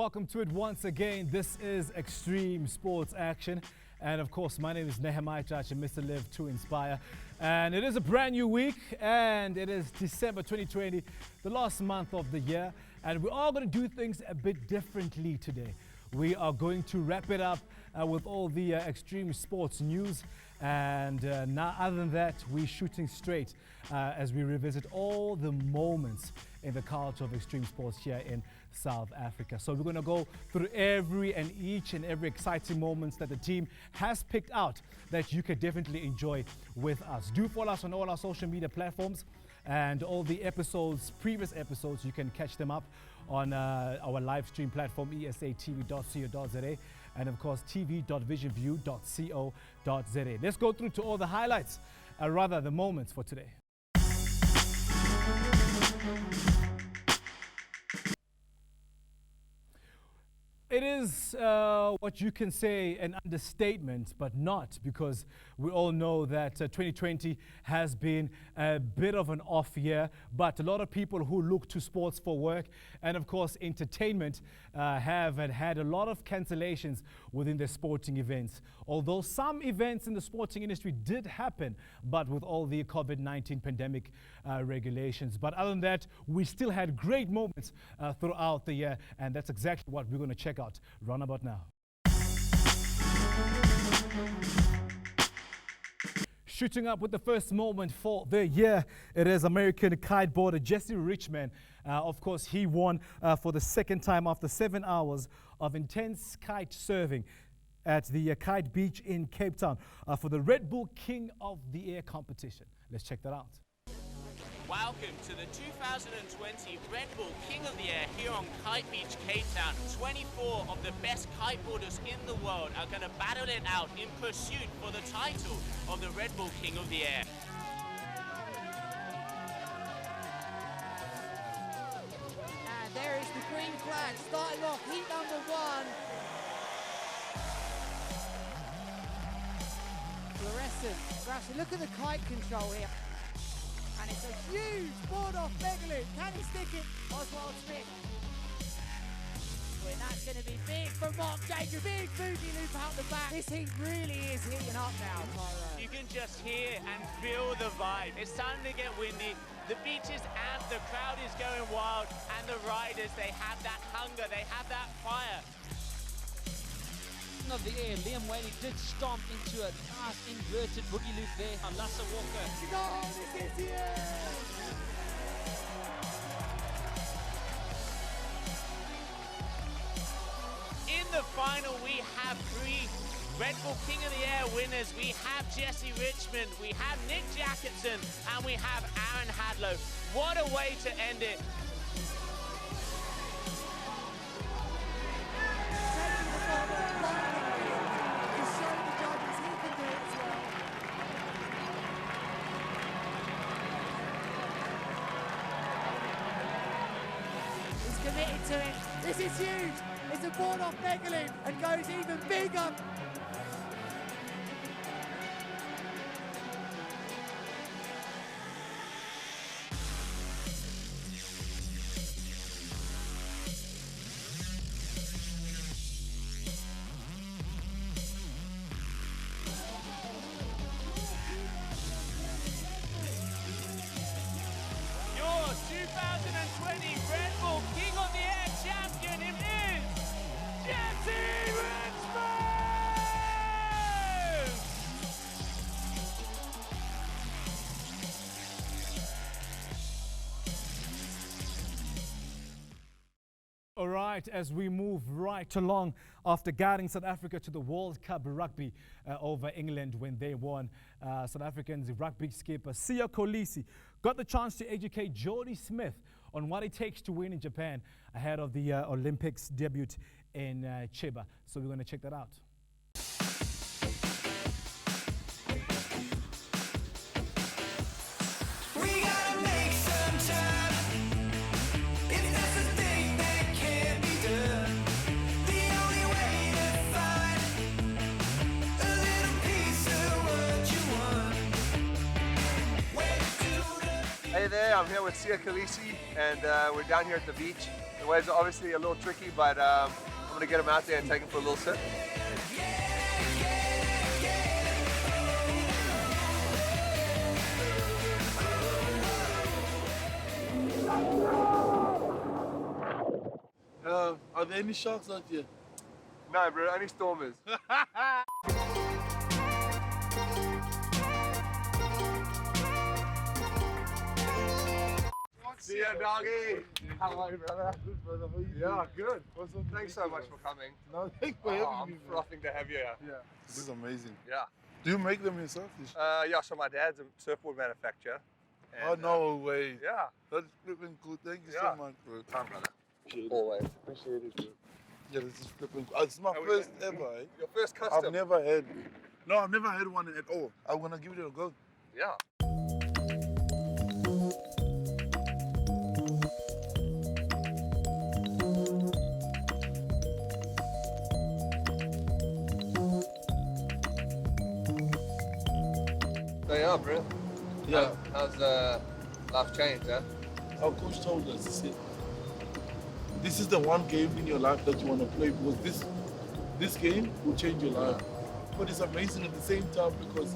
welcome to it once again. This is Extreme Sports Action. And of course, my name is Nehemiah Chacha, Mr. Live to Inspire. And it is a brand new week, and it is December 2020, the last month of the year. And we're all going to do things a bit differently today. We are going to wrap it up with all the extreme sports news. And now, other than that, we're shooting straight as we revisit all the moments in the culture of extreme sports here in South Africa. So we're going to go through each and every exciting moments that the team has picked out that you could definitely enjoy with us. Do follow us on all our social media platforms, and all the episodes, previous episodes, you can catch them up on our live stream platform, esatv.co.za, and of course tv.visionview.co.za. Let's go through to all the highlights, rather the moments for today. It is what you can say an understatement, but not, because we all know that 2020 has been a bit of an off year, but a lot of people who look to sports for work and of course entertainment have had a lot of cancellations within their sporting events. Although some events in the sporting industry did happen, but with all the COVID-19 pandemic regulations. But other than that, we still had great moments throughout the year, and that's exactly what we're going to check out roundabout now. Shooting up with the first moment for the year, it is American kiteboarder Jesse Richman. Of course, he won for the second time after 7 hours of intense kite surfing at the Kite Beach in Cape Town for the Red Bull King of the Air competition. Let's check that out. Welcome to the 2020 Red Bull King of the Air here on Kite Beach, Cape Town. 24 of the best kiteboarders in the world are going to battle it out in pursuit for the title of the Red Bull King of the Air. And there is the green flag starting off heat number 1. Fluorescent. Actually, look at the kite control here. And it's a huge board off Megaloop. Can he stick it? Oswald Smith. Well, that's going to be big from Mark Jacob. Big booty loop out the back. This heat really is heating up now, Tyro. You can just hear and feel the vibe. It's starting to get windy. The beach is amped, the crowd is going wild, and the riders, they have that hunger, they have that fire. Of the air, Liam Whaley did stomp into a nice inverted boogie loop there on Lassa Walker. Go, this is here! In the final, we have 3 Red Bull King of the Air winners. We have Jesse Richman, we have Nick Jackson, and we have Aaron Hadlow. What a way to end it. Committed to it. This is huge. It's a board off Megaloop and goes even bigger. Your 2020 Red Bull King of the Air champion is Jesse Richman! All right, as we move right along after guiding South Africa to the World Cup rugby over England when they won, South Africans rugby skipper Siya Kolisi got the chance to educate Jody Smith on what it takes to win in Japan ahead of the Olympics debut in Chiba. So we're going to check that out. We gotta make some time. If that's the thing that can be done, the only way to find a little piece of what you want. Hey there, I'm here with Siya Kolisi, and we're down here at the beach The waves are obviously a little tricky, but I'm going to get him out there and take him for a little sit. Are there any sharks out here? No, bro, only stormers. See ya, doggy. How are you, brother? Good, brother. How are you Yeah, doing? good. Awesome. Thanks so much for coming. No, thanks for Oh, having I'm me. man. frothing to have you here. Yeah, this is amazing. Yeah. Do you make them yourself? These Yeah, so my dad's a surfboard manufacturer. oh, and, no way. Yeah. That's flipping cool. Thank you Yeah. so much, bro. Time, brother. Appreciate it. Always. Appreciate it, bro. Yeah, this is flipping cool. It's my Are we- first ever, eh? Your first custom. I've never had. No, I've never had one at all. I'm gonna give it a go. Yeah. So yeah, bro. Yeah. How's life changed, huh? Our coach told us, he said, this is the one game in your life that you want to play because this game will change your life. But it's amazing at the same time because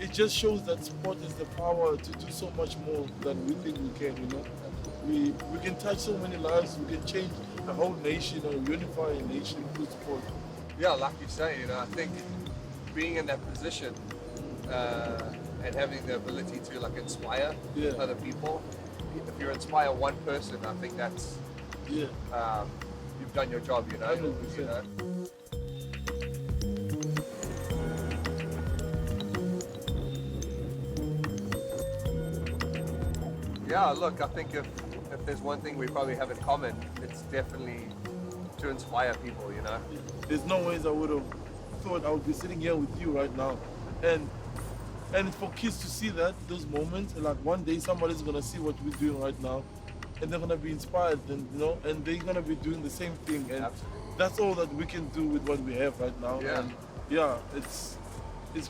it just shows that sport has the power to do so much more than we think we can, you know. We can touch so many lives, we can change a whole nation or unify a nation through sport. Yeah, like you say, you know, I think being in that position and having the ability to like inspire Yeah. other people. If you inspire one person, I think that's Yeah. you've done your job, you know. 100%. You know? Yeah, look, I think if there's one thing we probably have in common, it's definitely to inspire people, you know. There's no ways I would have thought I would be sitting here with you right now. And for kids to see that, those moments, and like one day somebody's gonna see what we're doing right now and they're gonna be inspired and you know, and they're gonna be doing the same thing. And Absolutely. that's all that we can do with what we have right now. Yeah. And yeah, it's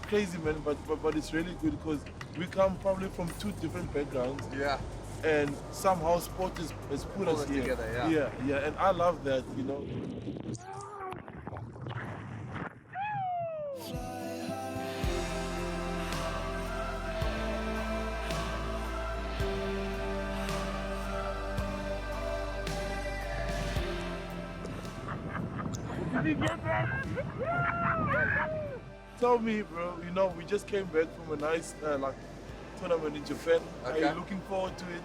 crazy, man, but it's really good because we come probably from two different backgrounds. Yeah. And somehow sport has put Pull us us here. together, yeah. Yeah, yeah, and I love that, you know. Tell me, bro, you know, we just came back from a nice like tournament in Japan. Okay. Are you looking forward to it?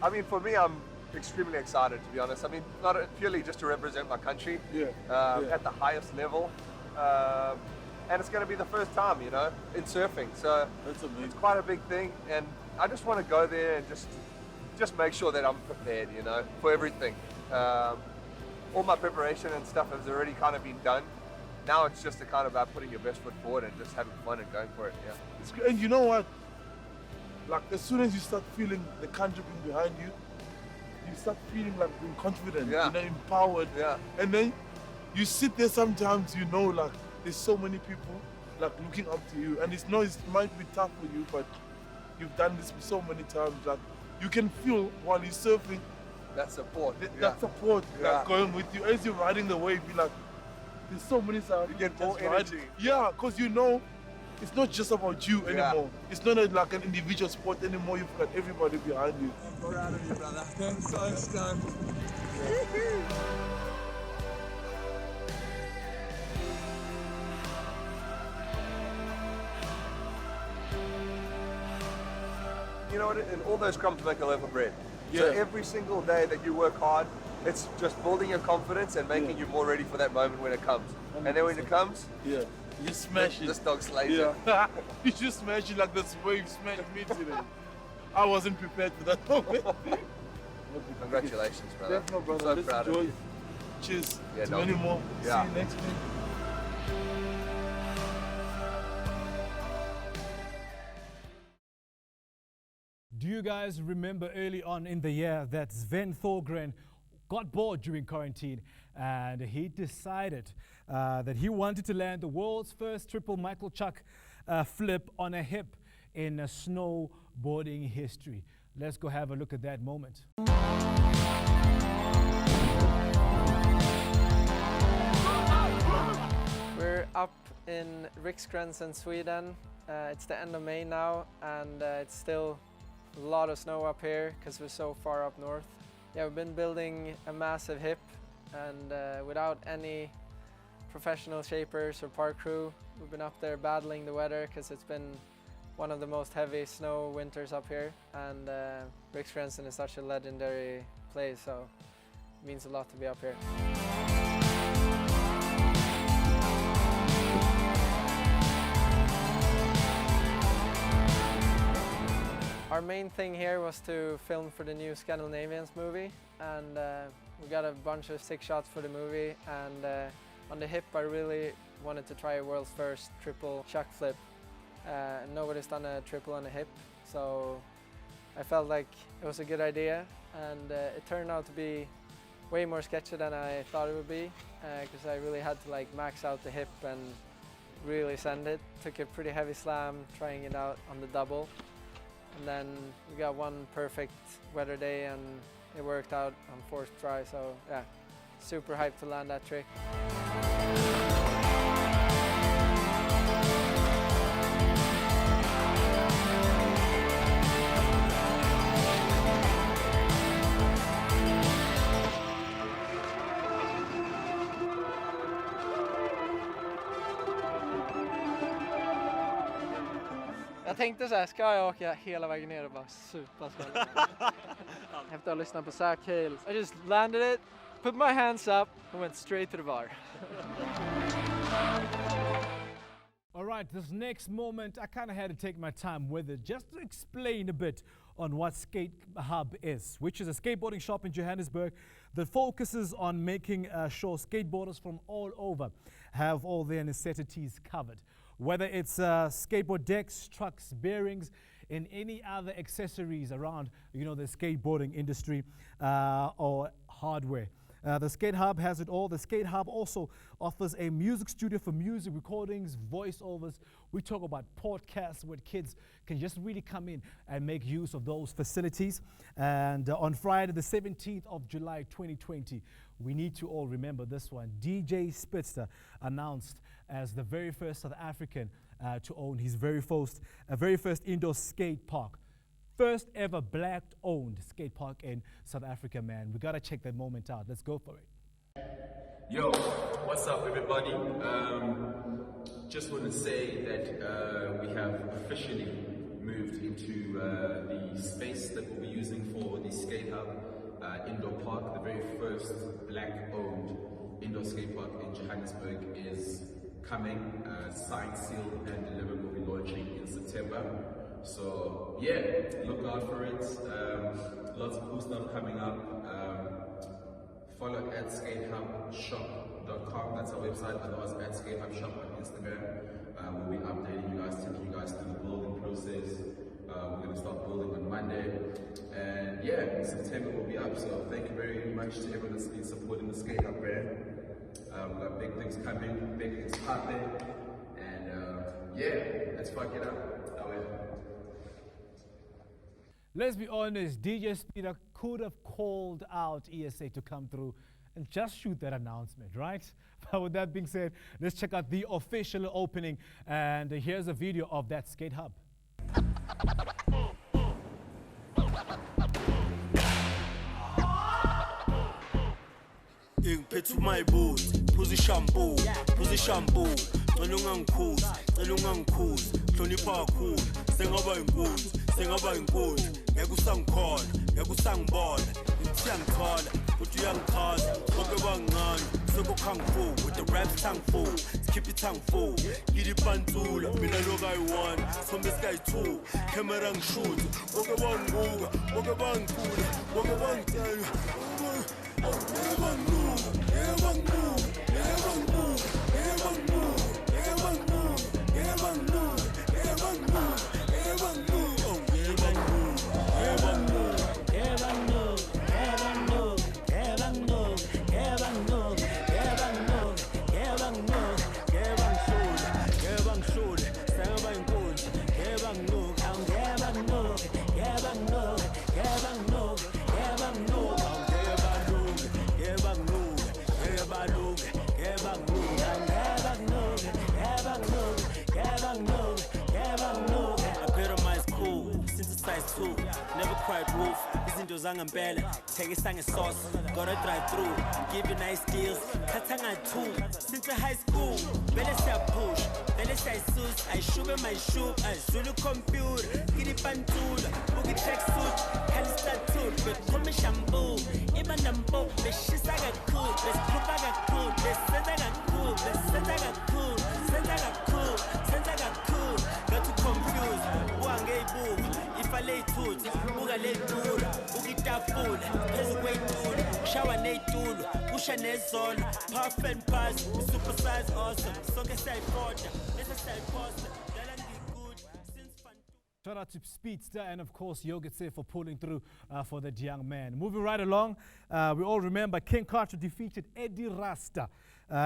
I mean, for me, I'm extremely excited, to be honest. I mean, not purely just to represent my country Yeah. at the highest level. And it's going to be the first time, you know, in surfing. So That's it's amazing. quite a big thing. And I just want to go there and just make sure that I'm prepared, you know, for everything. All my preparation and stuff has already kind of been done. Now it's just a kind of about putting your best foot forward and just having fun and going for it, yeah. It's great. And you know what? Like as soon as you start feeling the country being behind you, you start feeling like being confident, Yeah. you know, empowered. Yeah. And then you sit there sometimes, you know, like there's so many people like looking up to you. And it might be tough for you, but you've done this so many times. Like you can feel while you're surfing That support, that support Yeah. like going with you as you're riding the wave. You're like, there's so many times You get more energy. Yeah, because you know, it's not just about you Yeah. anymore. It's not like an individual sport anymore. You've got everybody behind you. I'm proud of you, brother. Thanks, son. You know what? And all those crumbs make a loaf of bread. So Yeah. every single day that you work hard, it's just building your confidence and making Yeah. you more ready for that moment when it comes. And then when it comes, Yeah, you just smash it. this dog slays Yeah, it. you just smash it like this wave smashed me today. I wasn't prepared for that moment. Congratulations, brother. Definitely, brother. So Let's proud of enjoy. you. Cheers. Yeah, to dog. many more. Yeah. See you next week. Do you guys remember early on in the year that Sven Thorgren got bored during quarantine and he decided that he wanted to land the world's first triple Michael Chuck flip on a hip in snowboarding history. Let's go have a look at that moment. We're up in Riksgränsen, Sweden. It's the end of May now, and it's still a lot of snow up here because we're so far up north. Yeah, we've been building a massive hip, and without any professional shapers or park crew, we've been up there battling the weather because it's been one of the most heavy snow winters up here, and Riksgränsen is such a legendary place, so it means a lot to be up here. Our main thing here was to film for the new Scandinavians movie, and we got a bunch of sick shots for the movie, and on the hip I really wanted to try a world's first triple chuck flip. Nobody's done a triple on the hip, so I felt like it was a good idea, and it turned out to be way more sketchy than I thought it would be, because I really had to like max out the hip and really send it. Took a pretty heavy slam trying it out on the double. And then we got one perfect weather day and it worked out on fourth try, so yeah, super hyped to land that trick. Jag tänkte så här, ska jag åka hela vägen ner och bara supa så? Efter att ha lyssnat på Zach Hales. I just landed it, put my hands up and went straight to the bar. All right, this next moment, I kind of had to take my time with it just to explain a bit on what Skate Hub is, which is a skateboarding shop in Johannesburg that focuses on making sure skateboarders from all over have all their necessities covered. Whether it's skateboard decks, trucks, bearings, and any other accessories around, you know, the skateboarding industry or hardware. The Skate Hub has it all. The Skate Hub also offers a music studio for music recordings, voiceovers. We talk about podcasts where kids can just really come in and make use of those facilities. And on Friday, the 17th of July, 2020, we need to all remember this one. DJ Spitster announced as the very first South African to own his very first indoor skate park. First ever black-owned skate park in South Africa, man. We gotta check that moment out. Let's go for it. Yo, what's up, everybody? Just want to say that we have officially moved into the space that we'll be using for the Skate Hub indoor park. The very first black-owned indoor skate park in Johannesburg is coming. Signed, sealed, and delivered. Will be launching in September. So yeah, look out for it. Lots of cool stuff coming up. Follow at skatehubshop.com. That's our website. Otherwise, at skatehubshop on Instagram. We'll be updating you guys, taking you guys through the building process. We're going to start building on Monday. And yeah, in September we'll be up. So thank you very much to everyone that's been supporting the Skate Hub brand. We've got big things coming, big things popping. And yeah, let's fuck it up. Let's be honest, DJ Speeder could have called out ESA to come through and just shoot that announcement, right? But with that being said, let's check out the official opening, and here's a video of that Skate Hub. Ngiphethe my boot, phuza shampoo, cela ungangikhuzi, hlonipha kakhulu, sengaba inkunzi, ngeke usangibona, ngithi uyangithola, uthi uyangichaza, konke bangani, sekukhangifu, with the raps tongue full, keep your tongue full, ngidi pantsula, mina loku ayi-1, some sky-2, camera ngishoot, konke bangibuka, konke bangicula, konke bangitshela, zangempela thekisa ngesource gotta drive through give you nice deals thatha nga-2 since high school vele siyapush vele siyayisus ayishube mayishub ayizula computer ngidipantula buki-tracksuit halistatul bekhome shampoo ibandampo beshisa kakhulu besikhupha kakhulu besenza kakhulu besenza kakhulu senza kakhulu senza kakhulu ngathi confused uangeyibukwa ifa leyithuthu buka leyitulo ukitafula phezu kweyitulo shawa neyitulo kusha nezolo puff and pass super size awesome sonke siyayifoda bese siyayiposta dala ngigood since fun. Shout out to Speedster and of course Yogetse for pulling through for that young man. Moving right along, we all remember King Carter defeated Eddie Rasta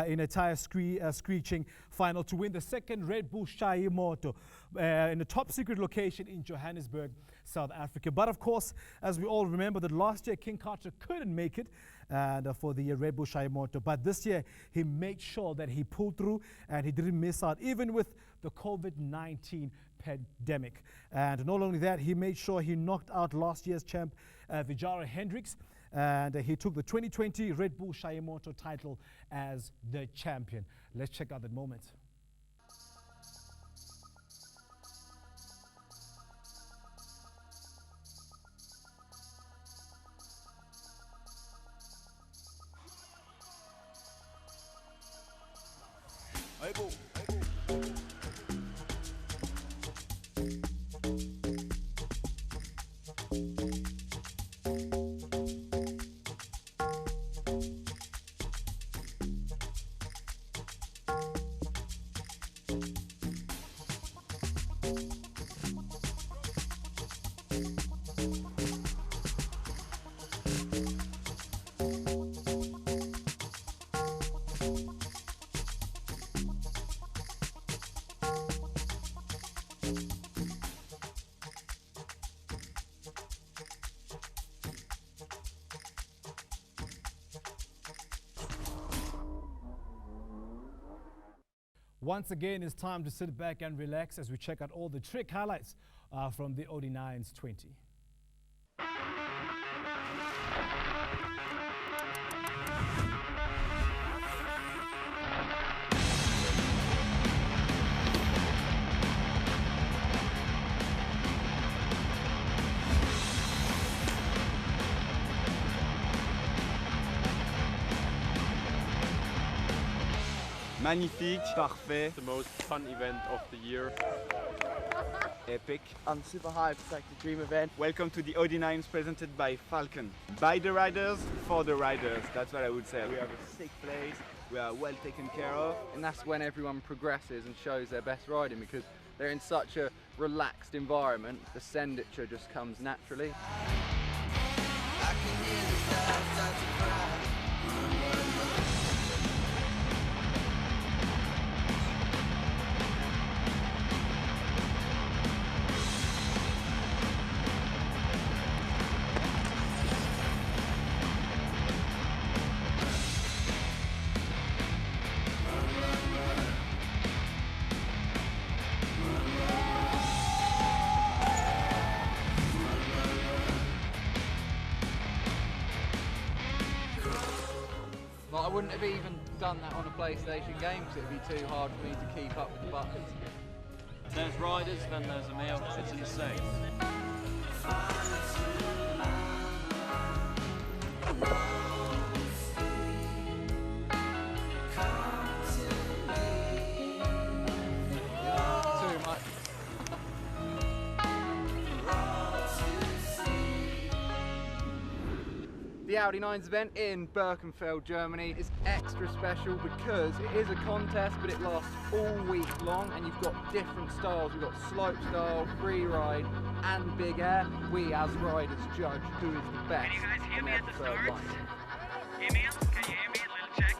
in a tire screeching final to win the second Red Bull Shai Moto in a top secret location in Johannesburg, South Africa. But of course, as we all remember, that last year King Carter couldn't make it for the Red Bull Shai Moto. But this year he made sure that he pulled through and he didn't miss out, even with the COVID-19 pandemic. And not only that, he made sure he knocked out last year's champ Vijara Hendricks, and he took the 2020 Red Bull Shai Moto title as the champion. Let's check out that moment. Once again, it's time to sit back and relax as we check out all the trick highlights from the OD9's 20. Magnifique, parfait, the most fun event of the year. Epic. I'm super hyped, it's like the dream event. Welcome to the OD9s presented by Falcon. By the riders, for the riders, that's what I would say. We have a sick place, we are well taken care of. And that's when everyone progresses and shows their best riding, because they're in such a relaxed environment, the Senditure just comes naturally. I can hear the crowd start to cry. I wouldn't have even done that on a PlayStation game because it would be too hard for me to keep up with the buttons. There's riders, then there's Emil. It's insane. Too much. The Audi 9's event in Birkenfeld, Germany is extra special because it is a contest, but it lasts all week long and you've got different styles. We've got slope style, free ride and big air. We as riders judge who is the best. Can you guys hear me at the start? Line. Emil, can you hear me? A little check.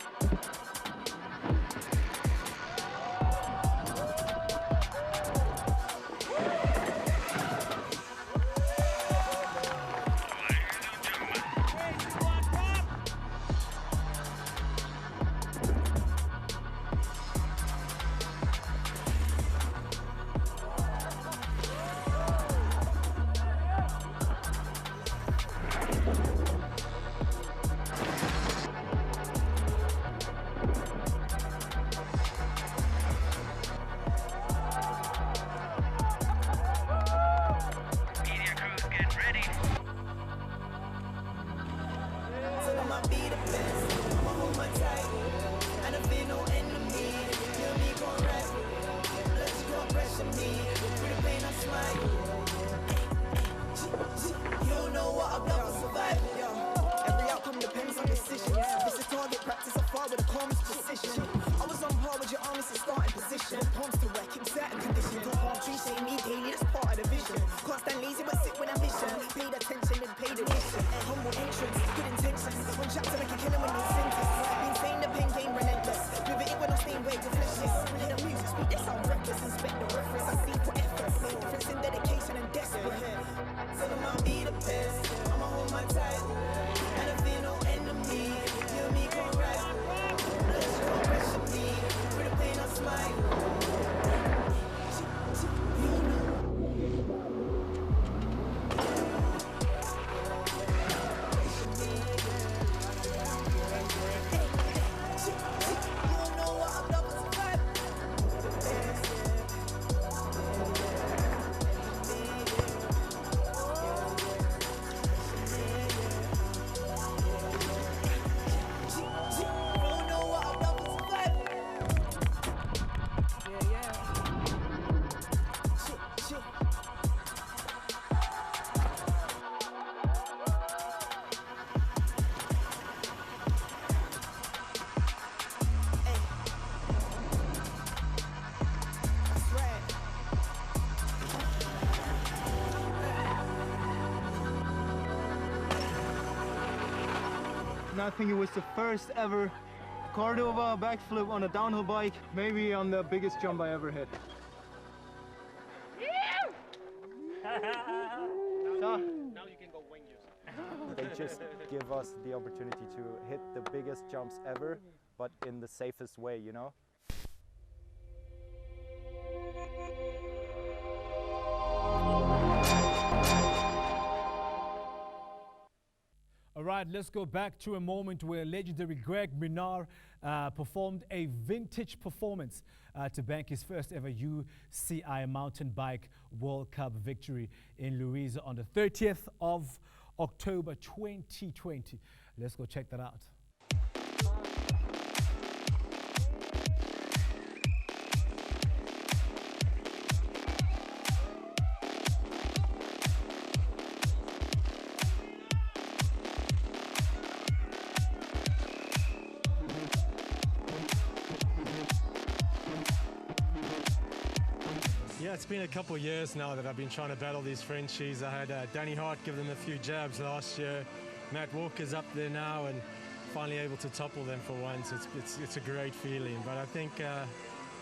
and I think it was the first ever Cordova backflip on a downhill bike, maybe on the biggest jump I ever hit. Now you can go wing yourself. They just give us the opportunity to hit the biggest jumps ever, but in the safest way, you know? All right, let's go back to a moment where legendary Greg Minnaar performed a vintage performance to bank his first ever UCI Mountain Bike World Cup victory in Louisa on the 30th of October 2020. Let's go check that out. Yeah, it's been a couple of years now that I've been trying to battle these Frenchies. I had Danny Hart give them a few jabs last year. Matt Walker's up there now and finally able to topple them for once. It's a great feeling. But I think,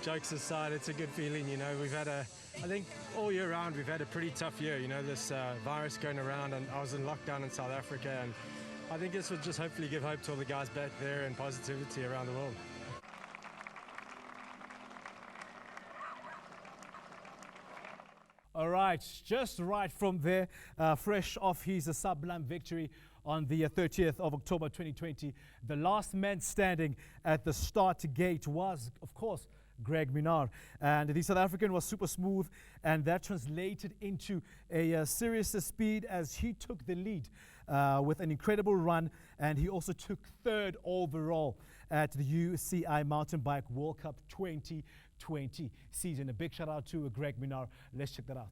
jokes aside, it's a good feeling. You know, I think all year round we've had a pretty tough year. You know, this virus going around, and I was in lockdown in South Africa, and I think this will just hopefully give hope to all the guys back there and positivity around the world. All right, just right from there, fresh off his sublime victory on the 30th of October 2020. The last man standing at the start gate was, of course, Greg Minnaar. And the South African was super smooth, and that translated into a serious speed as he took the lead with an incredible run, and he also took third overall at the UCI Mountain Bike World Cup 2020 season. A big shout out to Greg Minnaar. Let's check that out.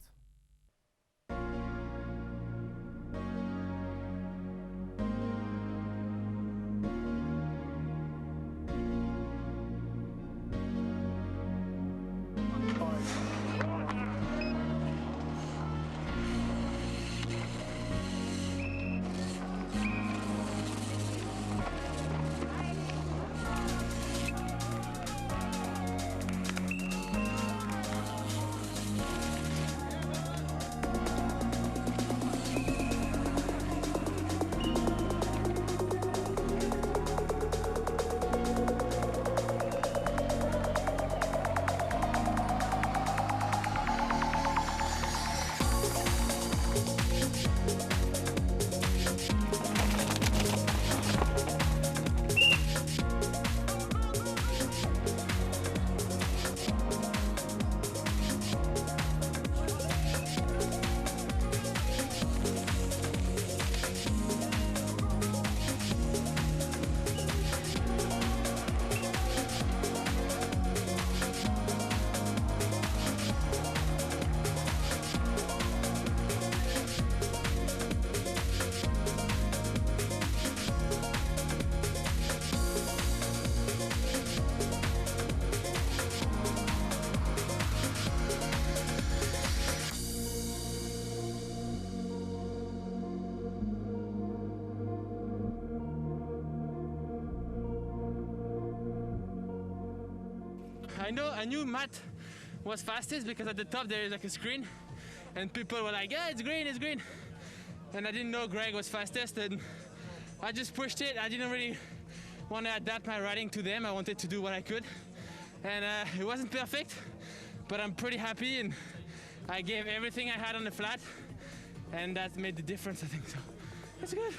I knew Matt was fastest because at the top there is like a screen and people were like, yeah, it's green, it's green. And I didn't know Greg was fastest, and I just pushed it. I didn't really want to adapt my riding to them. I wanted to do what I could. And it wasn't perfect, but I'm pretty happy, and I gave everything I had on the flat, and that made the difference, I think. So it's good.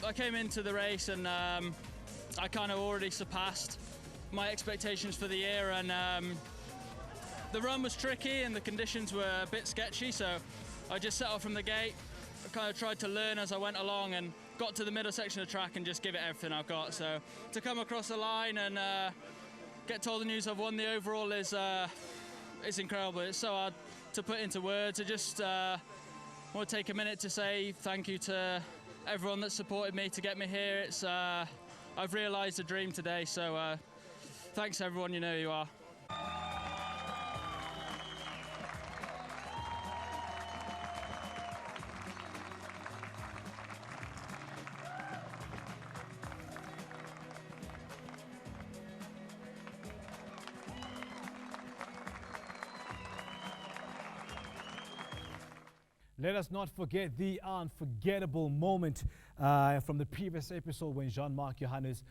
I came into the race and I kind of already surpassed my expectations for the year, and the run was tricky and the conditions were a bit sketchy, so I just set off from the gate. I kind of tried to learn as I went along and got to the middle section of the track and just give it everything I've got. So to come across the line and get told the news I've won the overall is incredible. It's so hard to put into words. I just want to take a minute to say thank you to everyone that supported me to get me here. It's I've realised a dream today, so thanks everyone, you know who you are. Let us not forget the unforgettable moment from the previous episode when Jean-Marc Johannes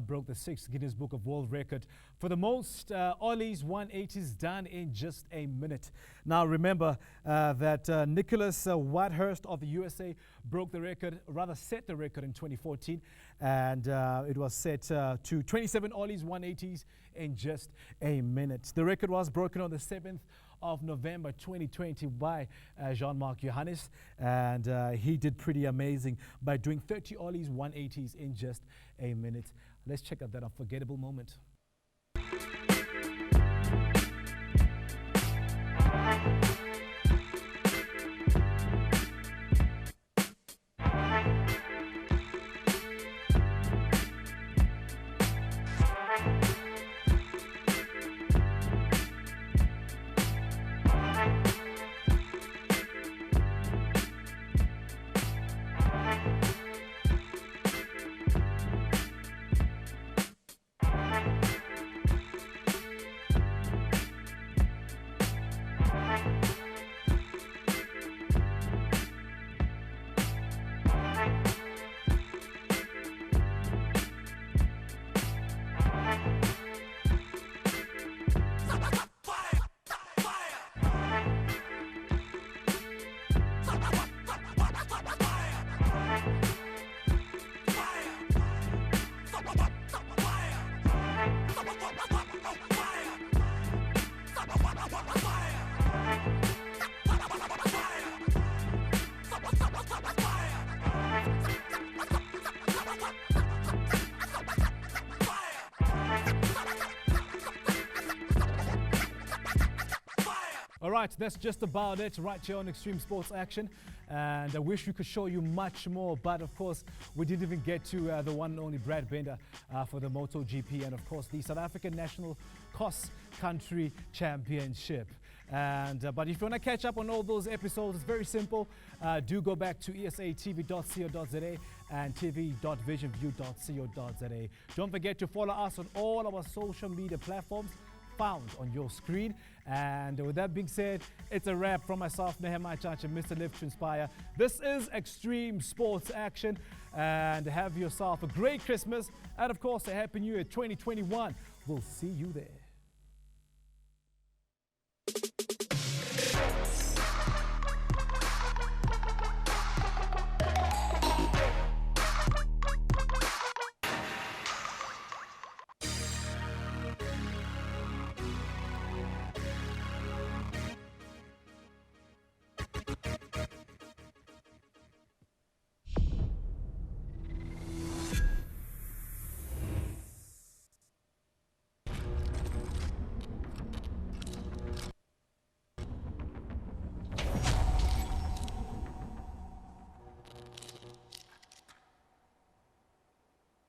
broke the 6th Guinness Book of World Record for the most Ollies 180s done in just a minute. Now remember that Nicholas Whitehurst of the USA broke the record, rather set the record in 2014, and it was set to 27 Ollies 180s in just a minute. The record was broken on the 7th of November 2020 by Jean-Marc Johannes, and he did pretty amazing by doing 30 Ollies 180s in just a minute. Let's check out that unforgettable moment. All right, that's just about it right here on Extreme Sports Action, and I wish we could show you much more, but of course we didn't even get to the one and only Brad Binder for the MotoGP, and of course the South African National Cross Country Championship. And but if you want to catch up on all those episodes, it's very simple. Do go back to esatv.co.za and tv.visionview.co.za. Don't forget to follow us on all our social media platforms found on your screen. And with that being said, it's a wrap from myself, Nehemiah Chacha, Mr. Live to Inspire. This is Extreme Sports Action, and have yourself a great Christmas and of course a Happy New Year 2021. We'll see you there.